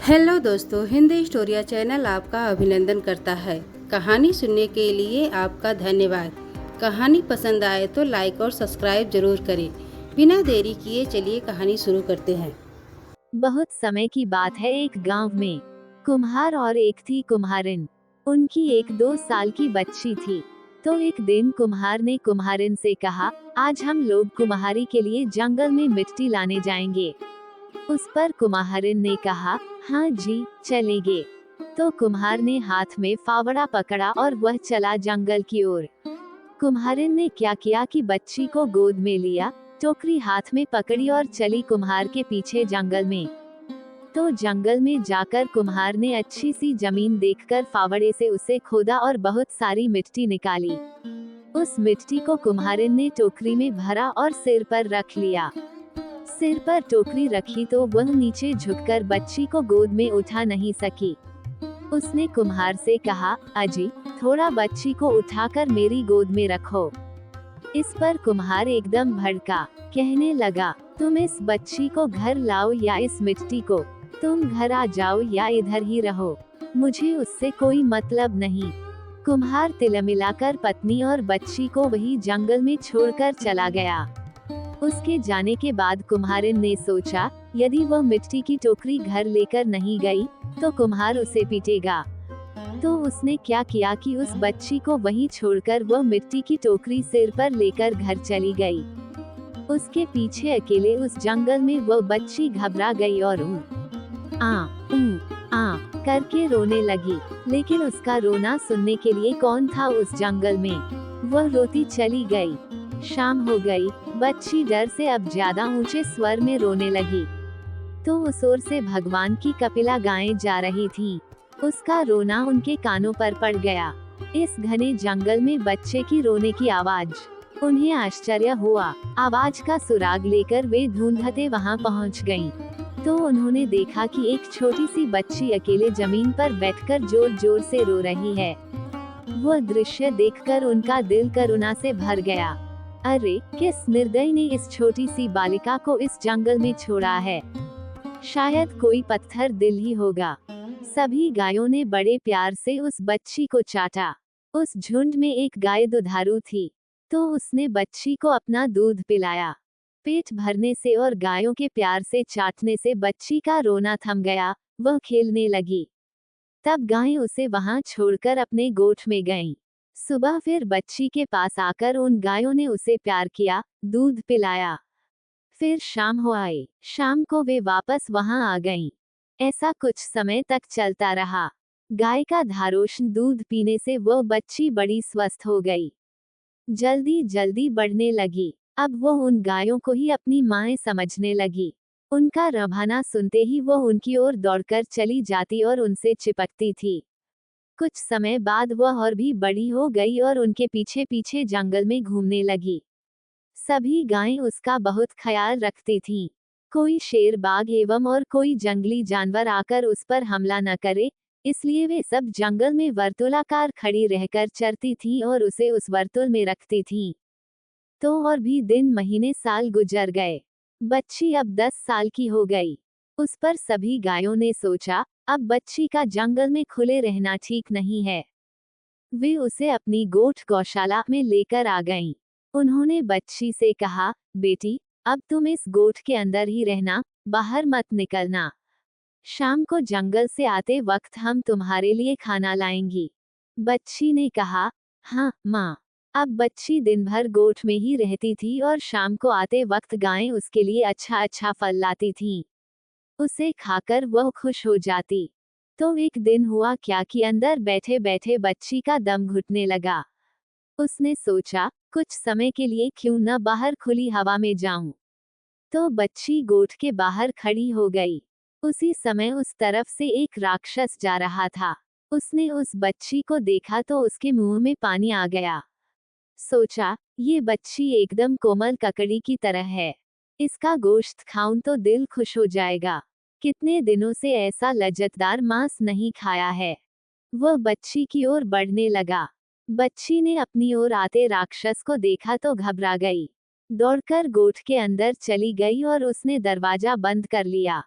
Hello दोस्तों, Hindi स्टोरिया channel आपका अभिनंदन करता है। कहानी सुनने के लिए आपका धन्यवाद। कहानी पसंद आए तो लाइक और सब्सक्राइब जरूर करें। बिना देरी किए चलिए कहानी शुरू करते हैं। बहुत समय की बात है, एक गांव में कुम्हार और एक थी कुम्हारिन। उनकी एक 2 साल की बच्ची थी। तो एक दिन कुम्हार ने कुम्हारिन से कहा, आज हम लोग कुम्हारी के लिए जंगल में मिट्टी लाने जाएंगे। उस पर कुम्हारिन ने कहा, हाँ जी, चलेंगे। तो कुम्हार ने हाथ में फावड़ा पकड़ा और वह चला जंगल की ओर। कुम्हारिन ने क्या किया कि बच्ची को गोद में लिया, टोकरी हाथ में पकड़ी और चली कुम्हार के पीछे जंगल में। तो जंगल में जाकर कुम्हार ने अच्छी सी जमीन देखकर फावड़े से उसे खोदा और बहुत सारी मिट्टी निकाली। उस मिट्टी को कुम्हारिन ने टोकरी में भरा और सिर पर रख लिया। सिर पर टोकरी रखी तो वह नीचे झुककर बच्ची को गोद में उठा नहीं सकी। उसने कुम्हार से कहा, अजी, थोड़ा बच्ची को उठाकर मेरी गोद में रखो। इस पर कुम्हार एकदम भड़का, कहने लगा, तुम इस बच्ची को घर लाओ या इस मिट्टी को, तुम घर आ जाओ या इधर ही रहो, मुझे उससे कोई मतलब नहीं। कुम्हार तिलमिलाकर पत्नी और बच्ची को वही जंगल में छोड़कर चला गया। उसके जाने के बाद कुम्हारिन ने सोचा, यदि वह मिट्टी की टोकरी घर लेकर नहीं गई तो कुम्हार उसे पीटेगा। तो उसने क्या किया कि उस बच्ची को वहीं छोड़कर वह मिट्टी की टोकरी सिर पर लेकर घर चली गई। उसके पीछे अकेले उस जंगल में वह बच्ची घबरा गई और आ आ करके रोने लगी। लेकिन उसका रोना सुनने के लिए कौन था उस जंगल में। वह रोती चली गई। शाम हो गई। बच्ची डर से अब ज्यादा ऊंचे स्वर में रोने लगी। तो उस ओर से भगवान की कपिला गायें जा रही थीं। उसका रोना उनके कानों पर पड़ गया। इस घने जंगल में बच्चे की रोने की आवाज। उन्हें आश्चर्य हुआ। आवाज का सुराग लेकर वे ढूंढते वहां पहुंच गईं। तो उन्होंने देखा कि एक छोटी सी बच्ची अकेले जमीन पर बैठकर जोर जोर से रो रही है। वह दृश्य देखकर उनका दिल करुणा से भर गया। अरे, किस निर्दयी ने इस छोटी सी बालिका को इस जंगल में छोड़ा है। शायद कोई पत्थर दिल ही होगा। सभी गायों ने बड़े प्यार से उस बच्ची को चाटा। उस झुंड में एक गाय दुधारू थी, तो उसने बच्ची को अपना दूध पिलाया। पेट भरने से और गायों के प्यार से चाटने से बच्ची का रोना थम गया। वह खेलने लगी। तब गायें उसे वहां छोड़कर अपने गोठ में गईं। सुबह फिर बच्ची के पास आकर उन गायों ने उसे प्यार किया, दूध पिलाया। फिर शाम हो आई। शाम को वे वापस वहां आ गईं। ऐसा कुछ समय तक चलता रहा। गाय का धारोष्ण दूध पीने से वह बच्ची बड़ी स्वस्थ हो गई। जल्दी जल्दी बढ़ने लगी। अब वह उन गायों को ही अपनी माँ समझने लगी। उनका रभाना सुनते ही वह उनकी ओर दौड़कर चली जाती और उनसे चिपकती थी। कुछ समय बाद वह और भी बड़ी हो गई और उनके पीछे पीछे जंगल में घूमने लगी। सभी गायें उसका बहुत ख्याल रखती थीं। कोई शेर, बाघ एवं और कोई जंगली जानवर आकर उस पर हमला न करे, इसलिए वे सब जंगल में वर्तुलाकार खड़ी रहकर चरती थीं और उसे उस वर्तुल में रखती थीं। तो और भी दिन, महीने, साल गुजर गए। बच्ची अब 10 साल की हो गई। उस पर सभी गायों ने सोचा, अब बच्ची का जंगल में खुले रहना ठीक नहीं है। वे उसे अपनी गोठ गौशाला में लेकर आ गईं। उन्होंने बच्ची से कहा, बेटी, अब तुम इस गोठ के अंदर ही रहना, बाहर मत निकलना। शाम को जंगल से आते वक्त हम तुम्हारे लिए खाना लाएंगी। बच्ची ने कहा, हाँ माँ। अब बच्ची दिन भर गोठ में ही रहती थी और शाम को आते वक्त गायें उसके लिए अच्छा अच्छा फल लाती थीं। उसे खाकर वह खुश हो जाती। तो एक दिन हुआ क्या कि अंदर बैठे बैठे बच्ची का दम घुटने लगा। उसने सोचा, कुछ समय के लिए क्यों न बाहर खुली हवा में जाऊं। तो बच्ची गोठ के बाहर खड़ी हो गई। उसी समय उस तरफ से एक राक्षस जा रहा था। उसने उस बच्ची को देखा तो उसके मुंह में पानी आ गया। सोचा, ये बच्ची एकदम कोमल ककड़ी की तरह है। इसका गोश्त खाऊं तो दिल खुश हो जाएगा। कितने दिनों से ऐसा लज्जतदार मांस नहीं खाया है। वह बच्ची की ओर बढ़ने लगा। बच्ची ने अपनी ओर आते राक्षस को देखा तो घबरा गई। दौड़कर गोठ के अंदर चली गई और उसने दरवाजा बंद कर लिया।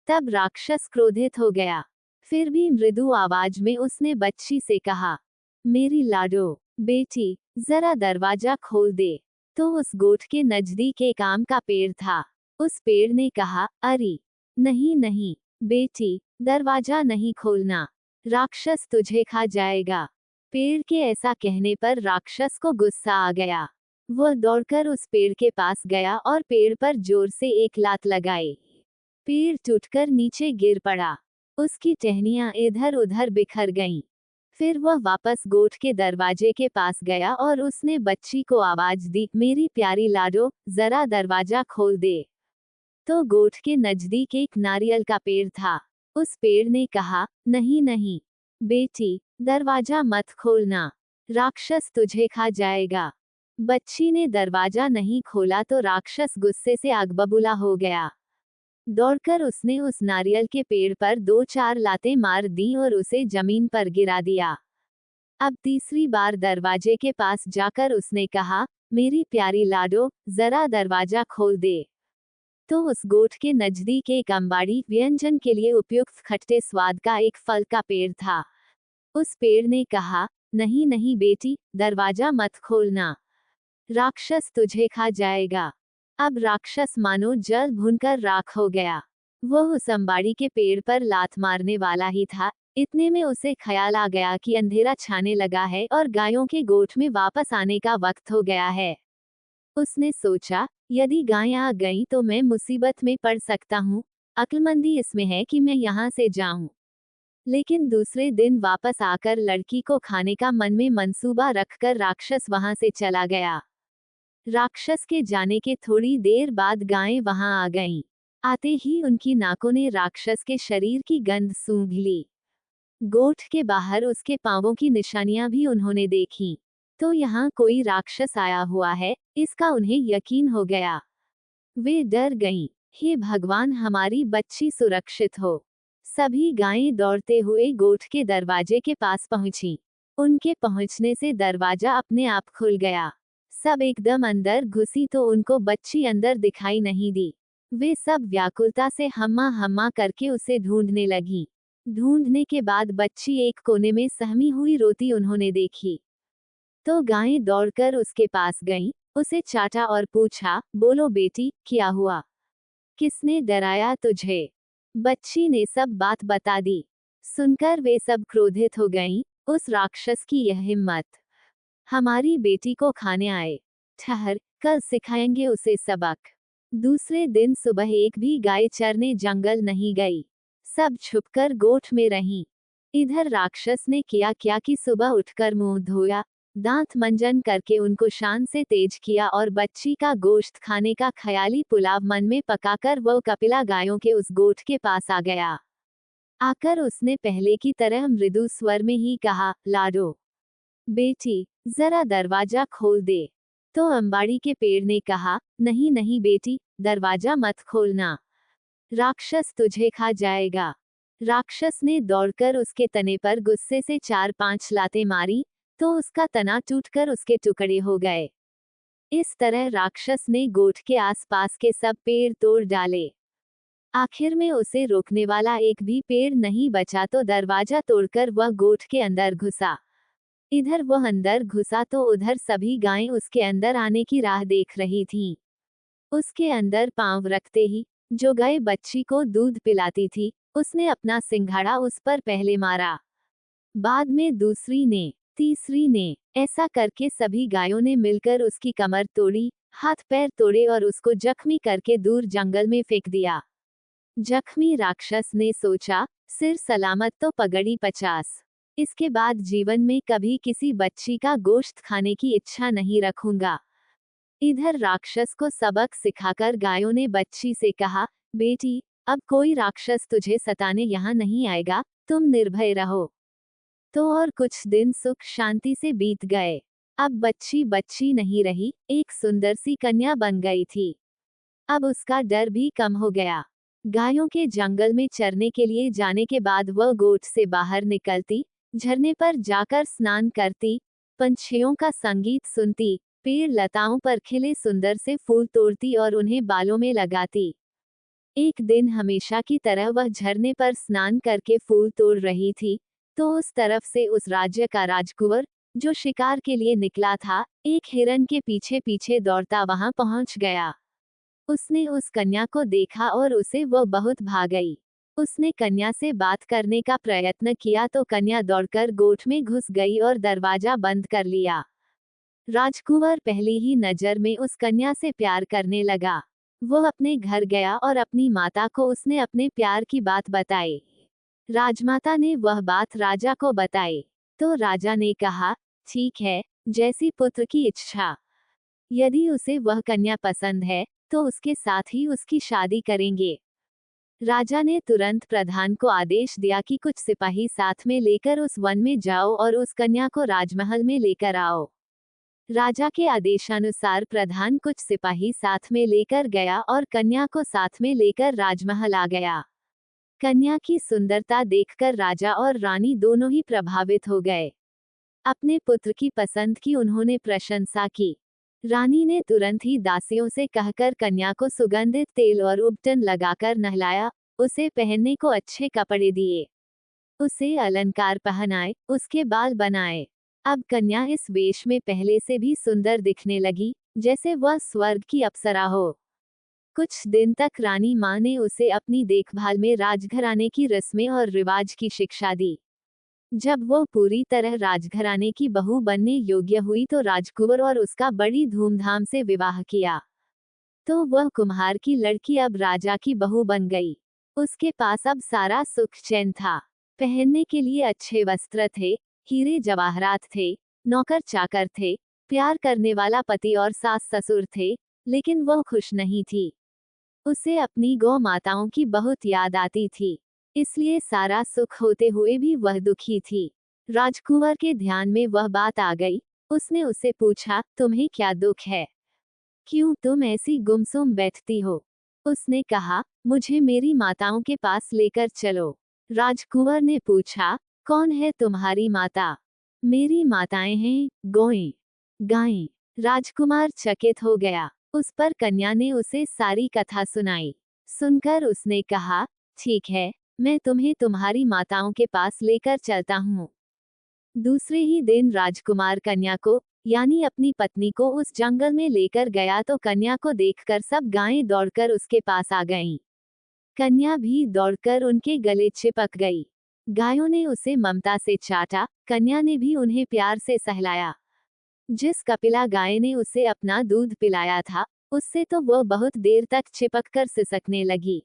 तब राक्षस क्रोधित हो गया। फिर भी मृदु आवाज में उसने बच्ची से कहा, मेरी लाडो बेटी, जरा दरवाजा खोल दे। तो उस गोठ के नजदीक एक आम का पेड़ था। उस पेड़ ने कहा, अरे नहीं नहीं बेटी, दरवाजा नहीं खोलना, राक्षस तुझे खा जाएगा। पेड़ के ऐसा कहने पर राक्षस को गुस्सा आ गया। वह दौड़कर उस पेड़ के पास गया और पेड़ पर जोर से एक लात लगाई। पेड़ टूटकर नीचे गिर पड़ा। उसकी टहनियां इधर उधर बिखर गईं। फिर वह वापस गोठ के दरवाजे के पास गया और उसने बच्ची को आवाज दी, मेरी प्यारी लाडो, जरा दरवाजा खोल दे। तो गोठ के नजदीक एक नारियल का पेड़ था। उस पेड़ ने कहा, नहीं नहीं बेटी, दरवाजा मत खोलना, राक्षस तुझे खा जाएगा। बच्ची ने दरवाजा नहीं खोला तो राक्षस गुस्से से आग बबूला हो गया। दौड़कर उसने उस नारियल के पेड़ पर 2-4 लातें मार दी और उसे जमीन पर गिरा दिया। अब तीसरी बार दरवाजे के पास जाकर उसने कहा, मेरी प्यारी लाडो, जरा दरवाजा खोल दे। तो उस गोठ के नजदीक एक अंबाड़ी व्यंजन के लिए उपयुक्त खट्टे स्वाद का एक फल का पेड़ था। उस पेड़ ने कहा, नहीं नहीं बेटी, दरवाजा मत खोलना, राक्षस तुझे खा जाएगा। अब राक्षस मानो जल भुनकर राख हो गया। वह उस अंबाड़ी के पेड़ पर लात मारने वाला ही था। इतने में उसे ख्याल आ गया कि अंधेरा छाने लगा है और गायों के गोठ में वापस आने का वक्त हो गया है। उसने सोचा, यदि गायें आ गईं तो मैं मुसीबत में पड़ सकता हूँ। अक्लमंदी इसमें है कि मैं यहाँ से जाऊं। लेकिन दूसरे दिन वापस आकर लड़की को खाने का मन में मंसूबा रखकर राक्षस वहां से चला गया। राक्षस के जाने के थोड़ी देर बाद गायें वहां आ गईं। आते ही उनकी नाकों ने राक्षस के शरीर की गंध सूंघ ली। गोठ के बाहर उसके पांवों की निशानियां भी उन्होंने देखीं। तो यहाँ कोई राक्षस आया हुआ है, इसका उन्हें यकीन हो गया। वे डर गईं। हे भगवान, हमारी बच्ची सुरक्षित हो। सभी गायें दौड़ते हुए गोठ के दरवाजे के पास पहुंची। उनके पहुंचने से दरवाजा अपने आप खुल गया। सब एकदम अंदर घुसी तो उनको बच्ची अंदर दिखाई नहीं दी। वे सब व्याकुलता से हम्मा हम्मा करके उसे ढूंढने लगी। ढूंढने के बाद बच्ची एक कोने में सहमी हुई रोती उन्होंने देखी। तो गायें दौड़कर उसके पास गईं, उसे चाटा और पूछा, बोलो बेटी, क्या हुआ? किसने डराया तुझे? बच्ची ने सब बात बता दी। सुनकर वे सब क्रोधित हो गईं। उस राक्षस की यह हिम्मत, हमारी बेटी को खाने आए। ठहर, कल सिखाएंगे उसे सबक। दूसरे दिन सुबह एक भी गाय चरने जंगल नहीं गई। सब छुपकर गोठ में रहीं। इधर राक्षस ने किया क्या कि सुबह उठकर मुंह धोया, दांत मंजन करके उनको शान से तेज किया और बच्ची का गोश्त खाने का ख्याली पुलाव मन में पकाकर वो कपिला गायों के उस गोठ के पास आ गया। आकर उसने पहले की तरह मृदु स्वर में ही कहा, लाडो बेटी, जरा दरवाजा खोल दे। तो अंबाड़ी के पेड़ ने कहा, नहीं नहीं बेटी, दरवाजा मत खोलना, राक्षस तुझे खा जाएगा। राक्षस ने दौड़कर उसके तने पर गुस्से से 4-5 लातें मारी, तो उसका तना टूटकर उसके टुकड़े हो गए। इस तरह राक्षस ने गोठ के आसपास के सब पेड़ तोड़ डाले। आखिर में उसे रोकने वाला एक भी पेड़ नहीं बचा तो दरवाजा तोड़कर वह गोठ के अंदर घुसा। इधर वह अंदर घुसा तो उधर सभी गायें उसके अंदर आने की राह देख रही थीं। उसके अंदर पांव रखते ही जो गाय बच्ची को दूध पिलाती थी, उसने अपना सिंघाड़ा उस पर पहले मारा, बाद में दूसरी ने, तीसरी ने। ऐसा करके सभी गायों ने मिलकर उसकी कमर तोड़ी, हाथ पैर तोड़े और उसको जख्मी करके दूर जंगल में फेंक दिया। जख्मी राक्षस ने सोचा, सिर सलामत तो पगड़ी 50। इसके बाद जीवन में कभी किसी बच्ची का गोश्त खाने की इच्छा नहीं रखूंगा। इधर राक्षस को सबक सिखाकर गायों ने बच्ची से कहा, बेटी, अब कोई राक्षस तुझे सताने यहाँ नहीं आएगा, तुम निर्भय रहो। तो और कुछ दिन सुख शांति से बीत गए। अब बच्ची बच्ची नहीं रही, एक सुंदर सी कन्या बन गई थी। अब उसका डर भी कम हो गया। गायों के जंगल में चरने के लिए जाने के बाद वह गोठ से बाहर निकलती, झरने पर जाकर स्नान करती, पंछियों का संगीत सुनती, पेड़ लताओं पर खिले सुंदर से फूल तोड़ती और उन्हें बालों में लगाती। एक दिन हमेशा की तरह वह झरने पर स्नान करके फूल तोड़ रही थी, तो उस तरफ से उस राज्य का राजकुंवर, जो शिकार के लिए निकला था, एक हिरन के पीछे पीछे दौड़ता वहां पहुंच गया। उसने उस कन्या को देखा और उसे वो बहुत भा गई। उसने कन्या से बात करने का प्रयत्न किया तो कन्या दौड़कर गोठ में घुस गई और दरवाजा बंद कर लिया। राजकुंवर पहली ही नजर में उस कन्या से प्यार करने लगा। वो अपने घर गया और अपनी माता को उसने अपने प्यार की बात बताई। राजमाता ने वह बात राजा को बताई, तो राजा ने कहा, ठीक है, जैसी पुत्र की इच्छा। यदि उसे वह कन्या पसंद है, तो उसके साथ ही उसकी शादी करेंगे। राजा ने तुरंत प्रधान को आदेश दिया कि कुछ सिपाही साथ में लेकर उस वन में जाओ और उस कन्या को राजमहल में लेकर आओ। राजा के आदेशानुसार प्रधान कुछ सिपाही साथ में लेकर गया और कन्या को साथ में लेकर राजमहल आ गया। कन्या की सुंदरता देखकर राजा और रानी दोनों ही प्रभावित हो गए। अपने पुत्र की पसंद की उन्होंने प्रशंसा की। रानी ने तुरंत ही दासियों से कहकर कन्या को सुगंधित तेल और उपटन लगाकर नहलाया, उसे पहनने को अच्छे कपड़े दिए, उसे अलंकार पहनाए, उसके बाल बनाए। अब कन्या इस वेश में पहले से भी सुंदर दिखने लगी, जैसे वह स्वर्ग की अप्सरा हो। कुछ दिन तक रानी माँ ने उसे अपनी देखभाल में राजघराने की रस्में और रिवाज की शिक्षा दी। जब वो पूरी तरह राजघराने की बहू बनने योग्य हुई तो राजकुंवर और उसका बड़ी धूमधाम से विवाह किया। तो वह कुम्हार की लड़की अब राजा की बहू बन गई। उसके पास अब सारा सुख चैन था। पहनने के लिए अच्छे वस्त्र थे, हीरे जवाहरात थे, नौकर चाकर थे, प्यार करने वाला पति और सास ससुर थे, लेकिन वह खुश नहीं थी। उसे अपनी गौ माताओं की बहुत याद आती थी, इसलिए सारा सुख होते हुए भी वह दुखी थी। राजकुंवर के ध्यान में वह बात आ गई। उसने उससे पूछा, तुम्हें क्या दुख है? क्यों तुम ऐसी गुमसुम बैठती हो? उसने कहा, मुझे मेरी माताओं के पास लेकर चलो। राजकुंवर ने पूछा, कौन है तुम्हारी माता? मेरी माताएं हैं गौएं, गायें। राजकुमार चकित हो गया। उस पर कन्या ने उसे सारी कथा सुनाई। सुनकर उसने कहा, ठीक है, मैं तुम्हें तुम्हारी माताओं के पास लेकर चलता हूँ। दूसरे ही दिन राजकुमार कन्या को, यानी अपनी पत्नी को उस जंगल में लेकर गया तो कन्या को देखकर सब गायें दौड़कर उसके पास आ गईं। कन्या भी दौड़कर उनके गले चिपक गई। गायों ने उसे ममता से चाटा, कन्या ने भी उन्हें प्यार से सहलाया। जिस कपिला गाय ने उसे अपना दूध पिलाया था, उससे तो वह बहुत देर तक चिपककर सिसकने लगी।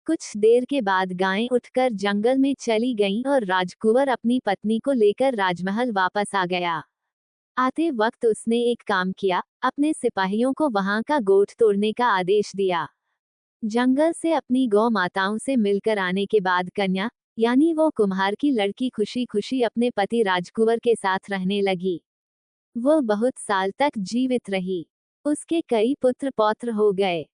कुछ देर के बाद गायें उठकर जंगल में चली गईं और राजकुंवर अपनी पत्नी को लेकर राजमहल वापस आ गया। आते वक्त उसने एक काम किया, अपने सिपाहियों को वहां का गोठ तोड़ने का आदेश दिया। जंगल से अपनी गौ माताओं से मिलकर आने के बाद कन्या, यानी वो कुम्हार की लड़की खुशी खुशी अपने पति राजकुंवर के साथ रहने लगी। वो बहुत साल तक जीवित रही। उसके कई पुत्र पौत्र हो गए।